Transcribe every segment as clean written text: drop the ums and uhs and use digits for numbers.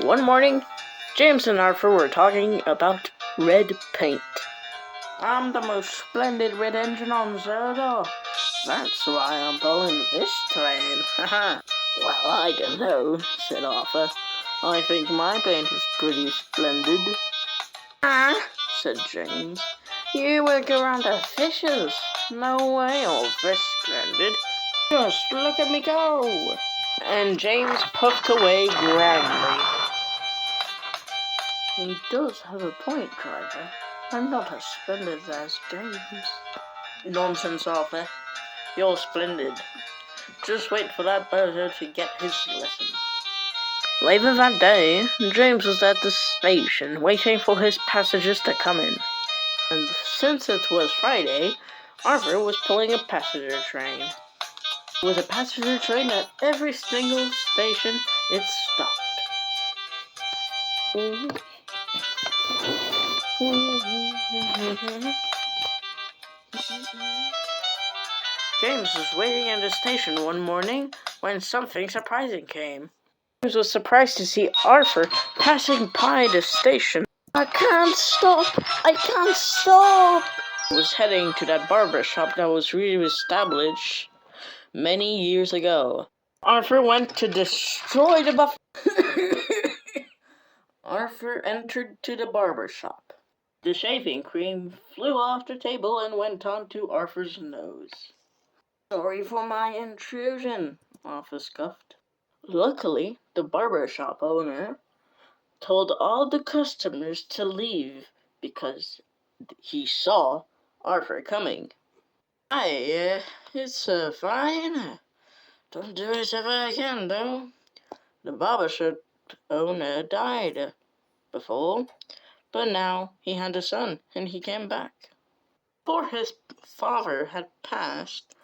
One morning, James and Arthur were talking about red paint. I'm the most splendid red engine on Zerdo. That's why I'm pulling this train. Haha. Well, I don't know, said Arthur. I think my paint is pretty splendid. Ah, said James. You work around the fishes. No way, you're this splendid. Just look at me go. And James puffed away grandly. He does have a point, driver. I'm not as splendid as James. Nonsense, Arthur. You're splendid. Just wait for that bozo to get his lesson. Later that day, James was at the station waiting for his passengers to come in. And since it was Friday, Arthur was pulling a passenger train. With a passenger train at every single station, it stopped. James was waiting at the station one morning when something surprising came. James was surprised to see Arthur passing by the station. I can't stop! I can't stop! He was heading to that barber shop that was re-established many years ago. Arthur went to destroy the buff. Arthur entered to the barber shop. The shaving cream flew off the table and went onto Arthur's nose. Sorry for my intrusion, Arthur scoffed. Luckily, the barber shop owner told all the customers to leave because he saw Arthur coming. It's fine. Don't do it ever again, though. The barber shop owner died before, but now he had a son and he came back. Before his father had passed,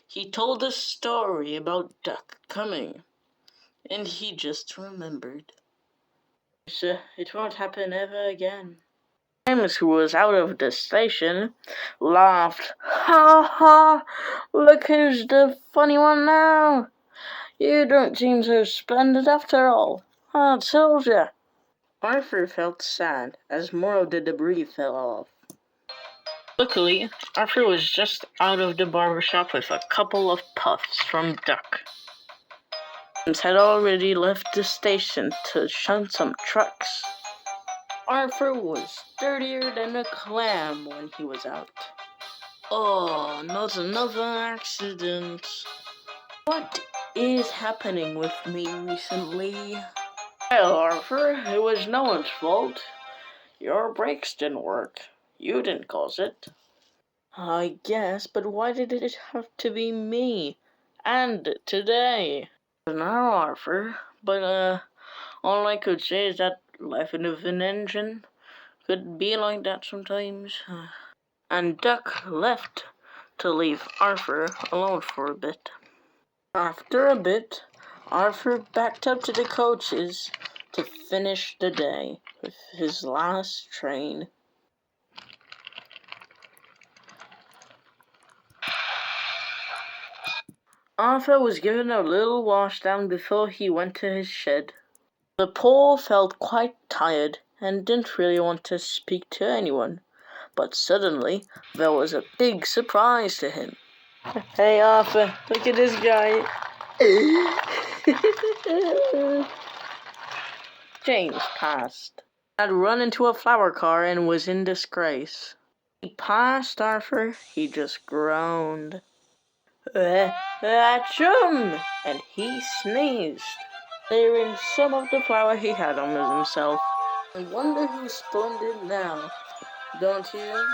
he told a story about Duck coming, and he just remembered. So it won't happen ever again. James, who was out of the station, laughed. Ha ha! Look who's the funny one now! You don't seem so splendid after all. I told ya. Arthur felt sad as more of the debris fell off. Luckily, Arthur was just out of the barber shop with a couple of puffs from Duck. James had already left the station to shunt some trucks. Arthur was dirtier than a clam when he was out. Oh, not another accident. What is happening with me recently? Well, Arthur, it was no one's fault. Your brakes didn't work. You didn't cause it. I guess, but why did it have to be me? And today? I don't know, Arthur, but all I could say is that life in an engine could be like that sometimes. And Duck left to leave Arthur alone for a bit. After a bit, Arthur backed up to the coaches to finish the day with his last train. Arthur was given a little wash down before he went to his shed. The Pole felt quite tired and didn't really want to speak to anyone. But suddenly, there was a big surprise to him. Hey Arthur, look at this guy. James passed. Had run into a flower car and was in disgrace. He passed Arthur, he just groaned. Achoo! And he sneezed, clearing some of the flour he had on himself. I wonder who's splendid now, don't you?